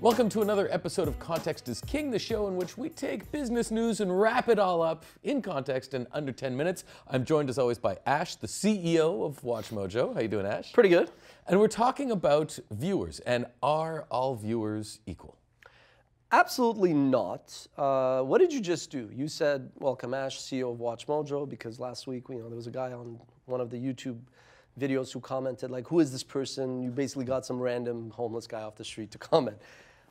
Welcome to another episode of Context is King, the show in which we take business news and wrap it all up in context in under 10 minutes. I'm joined as always by Ash, the CEO of WatchMojo. How you doing, Ash? Pretty good. And we're talking about viewers, and are all viewers equal? Absolutely not. What did you just do? You said, welcome Ash, CEO of WatchMojo, because last week, there was a guy on one of the YouTube videos who commented, like, who is this person? You basically got some random homeless guy off the street to comment.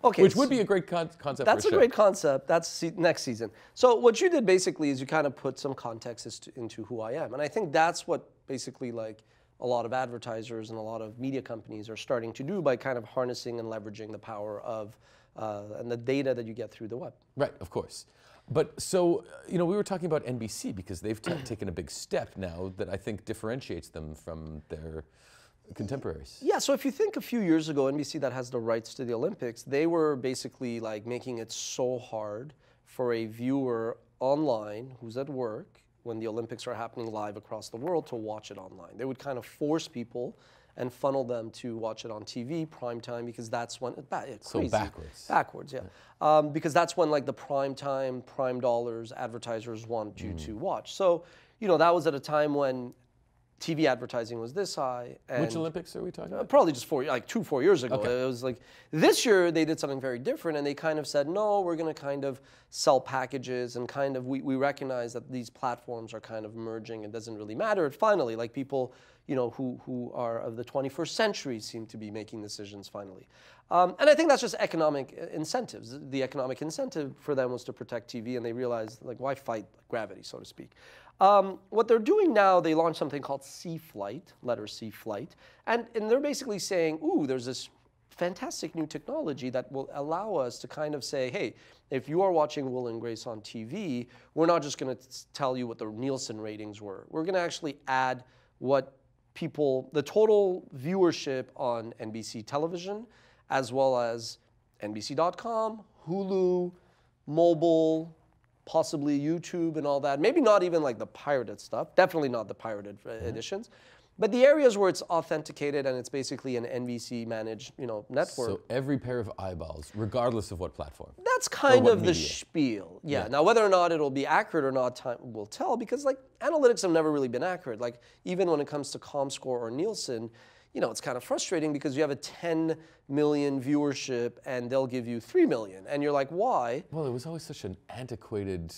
Okay, Which would be a great concept. That's a great concept. That's next season. So what you did basically is you kind of put some context into who I am. And I think that's what basically like a lot of advertisers and a lot of media companies are starting to do by kind of harnessing and leveraging the power of and the data that you get through the web. Right, of course. But so, we were talking about NBC because they've taken a big step now that I think differentiates them from their contemporaries. Yeah, so if you think a few years ago, NBC that has the rights to the Olympics, they were basically like making it so hard for a viewer online who's at work when the Olympics are happening live across the world to watch it online. They would kind of force people and funnel them to watch it on TV, prime time, because that's when, it's crazy. So backwards. Backwards, yeah. Because that's when like the prime time, prime dollars, advertisers want you to watch. So, that was at a time when TV advertising was this high. And which Olympics are we talking about? Probably just 4 years ago. Okay. It was like, this year they did something very different and they kind of said, no, we're gonna kind of sell packages and kind of, we recognize that these platforms are kind of merging. It doesn't really matter. And finally, like people, who are of the 21st century seem to be making decisions finally. And I think that's just economic incentives. The economic incentive for them was to protect TV, and they realized, like, why fight gravity, so to speak? What they're doing now, they launched something called CFlight, letter CFlight, and they're basically saying, ooh, there's this fantastic new technology that will allow us to kind of say, hey, if you are watching Will and Grace on TV, we're not just going to tell you what the Nielsen ratings were. We're going to actually add what the total viewership on NBC television, as well as NBC.com, Hulu, mobile, possibly YouTube and all that. Maybe not even like the pirated stuff, definitely not the pirated editions. But the areas where it's authenticated and it's basically an NBC managed, network. So every pair of eyeballs, regardless of what platform. That's kind of media. the spiel. Yeah. Now, whether or not it'll be accurate or not, time will tell, because like analytics have never really been accurate. Like even when it comes to ComScore or Nielsen, it's kind of frustrating because you have a 10 million viewership and they'll give you 3 million. And you're like, why? Well, it was always such an antiquated,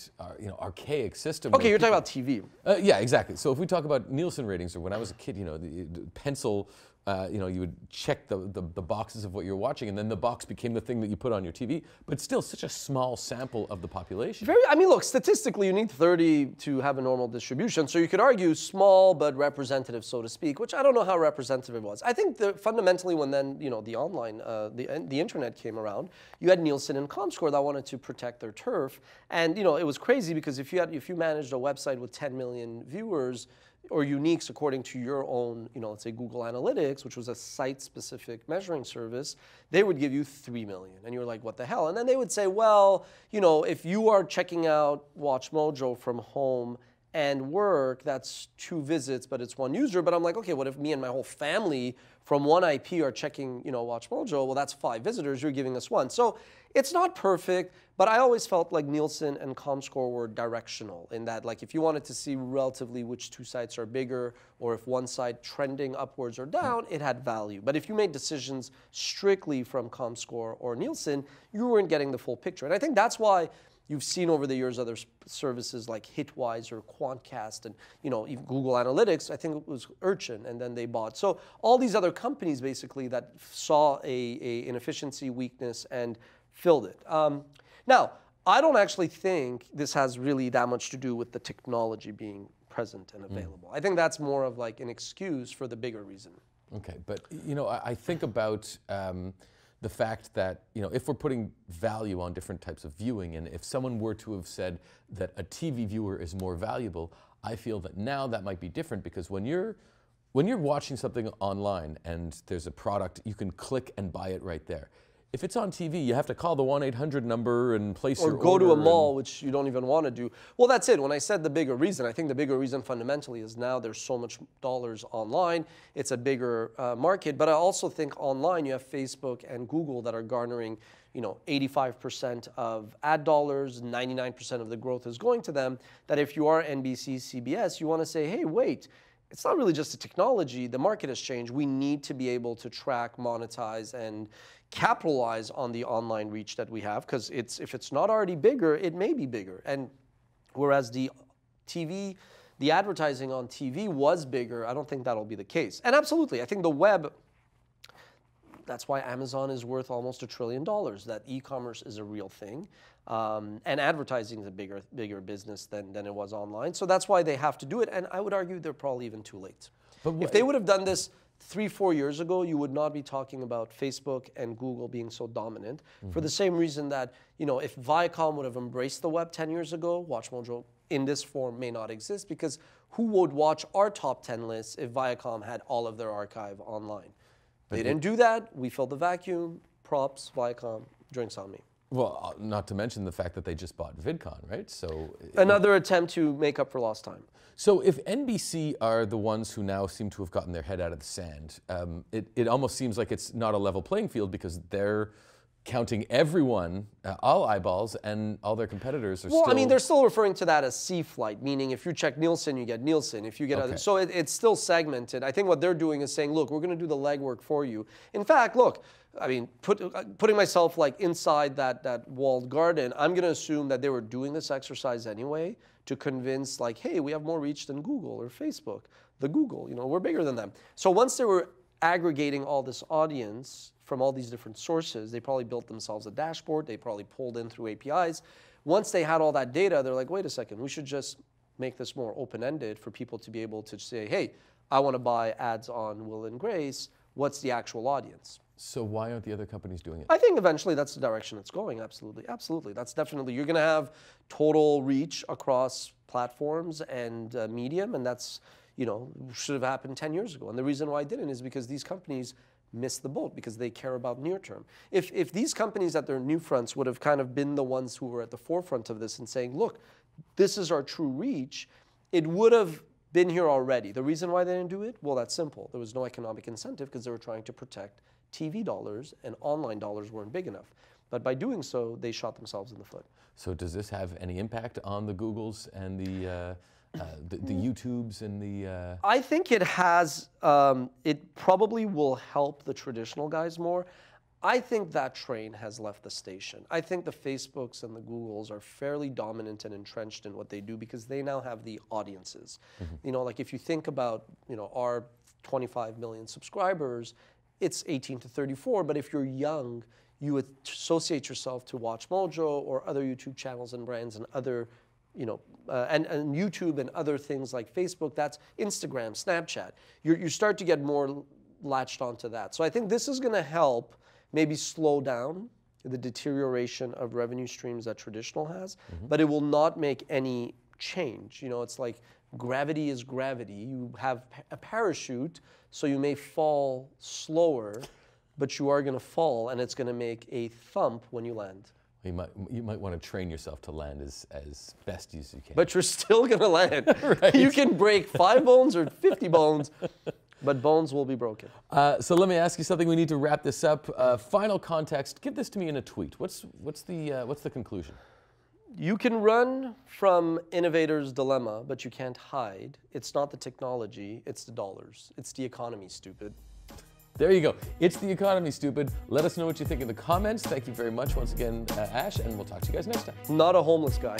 archaic system. Okay, you're talking about TV. Yeah, exactly. So if we talk about Nielsen ratings, or when I was a kid, the pencil, you would check the boxes of what you're watching, and then the box became the thing that you put on your TV. But still, such a small sample of the population. Look, statistically, you need 30 to have a normal distribution. So you could argue small but representative, so to speak, which I don't know how representative it was. I think fundamentally, when then the online, the internet came around, you had Nielsen and ComScore that wanted to protect their turf, and it was crazy because if you managed a website with 10 million viewers, or uniques according to your own, let's say Google Analytics, which was a site-specific measuring service, they would give you 3 million. And you're like, what the hell? And then they would say, well, if you are checking out WatchMojo from home and work, that's 2 visits, but it's 1 user. But I'm like, okay, what if me and my whole family from one IP are checking, WatchMojo? Well, that's 5 visitors. You're giving us 1. So it's not perfect, but I always felt like Nielsen and ComScore were directional in that, like, if you wanted to see relatively which 2 sites are bigger, or if one site trending upwards or down, it had value. But if you made decisions strictly from ComScore or Nielsen, you weren't getting the full picture. And I think that's why you've seen over the years other services like Hitwise or Quantcast and even Google Analytics. I think it was Urchin, and then they bought. So all these other companies basically that saw an inefficiency weakness and filled it. Now, I don't actually think this has really that much to do with the technology being present and available. I think that's more of like an excuse for the bigger reason. Okay, but I think about the fact that, if we're putting value on different types of viewing, and if someone were to have said that a TV viewer is more valuable, I feel that now that might be different, because when you're watching something online and there's a product, you can click and buy it right there. if it's on TV, you have to call the 1-800 number and place your order. Or go to a mall, which you don't even want to do. Well, that's it. When I said the bigger reason, I think the bigger reason fundamentally is now there's so much dollars online. It's a bigger market. But I also think online you have Facebook and Google that are garnering 85% of ad dollars, 99% of the growth is going to them, that if you are NBC, CBS, you want to say, hey, wait, it's not really just a technology. The market has changed. We need to be able to track, monetize, and capitalize on the online reach that we have, because if it's not already bigger, it may be bigger. And whereas the advertising on TV was bigger, I don't think that'll be the case. And absolutely, I think the web, that's why Amazon is worth almost $1 trillion, that e-commerce is a real thing. And advertising is a bigger business than it was online. So that's why they have to do it. And I would argue they're probably even too late. But if they would have done this 3-4 years ago, you would not be talking about Facebook and Google being so dominant, for the same reason that, if Viacom would have embraced the web 10 years ago, WatchMojo in this form may not exist, because who would watch our top 10 lists if Viacom had all of their archive online? They didn't do that. We filled the vacuum. Props, Viacom, drinks on me. Well, not to mention the fact that they just bought VidCon, right? So another attempt to make up for lost time. So if NBC are the ones who now seem to have gotten their head out of the sand, it almost seems like it's not a level playing field, because they're counting everyone, all eyeballs, and all their competitors are still... Well, I mean, they're still referring to that as CFlight, meaning if you check Nielsen, you get Nielsen. If you get other... So it's still segmented. I think what they're doing is saying, look, we're going to do the legwork for you. In fact, look, I mean, putting myself like inside that walled garden, I'm going to assume that they were doing this exercise anyway to convince, like, hey, we have more reach than Google or Facebook. The Google, we're bigger than them. So once they were aggregating all this audience from all these different sources, they probably built themselves a dashboard. They probably pulled in through APIs. Once they had all that data, they're like, wait a second, we should just make this more open-ended for people to be able to say, hey, I want to buy ads on Will and Grace. What's the actual audience? So why aren't the other companies doing it? I think eventually that's the direction it's going, absolutely. Absolutely. That's definitely, you're going to have total reach across platforms and medium, and that's, should have happened 10 years ago. And the reason why it didn't is because these companies missed the boat, because they care about near term. If these companies at their new fronts would have kind of been the ones who were at the forefront of this and saying, look, this is our true reach, it would have been here already. The reason why they didn't do it? Well, that's simple. There was no economic incentive because they were trying to protect TV dollars, and online dollars weren't big enough. But by doing so, they shot themselves in the foot. So does this have any impact on the Googles and the YouTubes and the... I think it has. It probably will help the traditional guys more. I think that train has left the station. I think the Facebooks and the Googles are fairly dominant and entrenched in what they do because they now have the audiences. Like if you think about, our 25 million subscribers, it's 18 to 34, but if you're young, you would associate yourself to WatchMojo or other YouTube channels and brands and other, and YouTube and other things like Facebook. That's Instagram, Snapchat. You start to get more latched onto that. So I think this is going to help maybe slow down the deterioration of revenue streams that traditional has, but it will not make any change. It's like gravity is gravity. You have a parachute, so you may fall slower, but you are going to fall, and it's going to make a thump when you land. You might want to train yourself to land as best as you can. But you're still going to land. Right. You can break 5 bones or 50 bones, but bones will be broken. So let me ask you something. We need to wrap this up. Final context. Give this to me in a tweet. What's the conclusion? You can run from innovator's dilemma, but you can't hide. It's not the technology, it's the dollars. It's the economy, stupid. There you go. It's the economy, stupid. Let us know what you think in the comments. Thank you very much once again, Ash, and we'll talk to you guys next time. Not a homeless guy.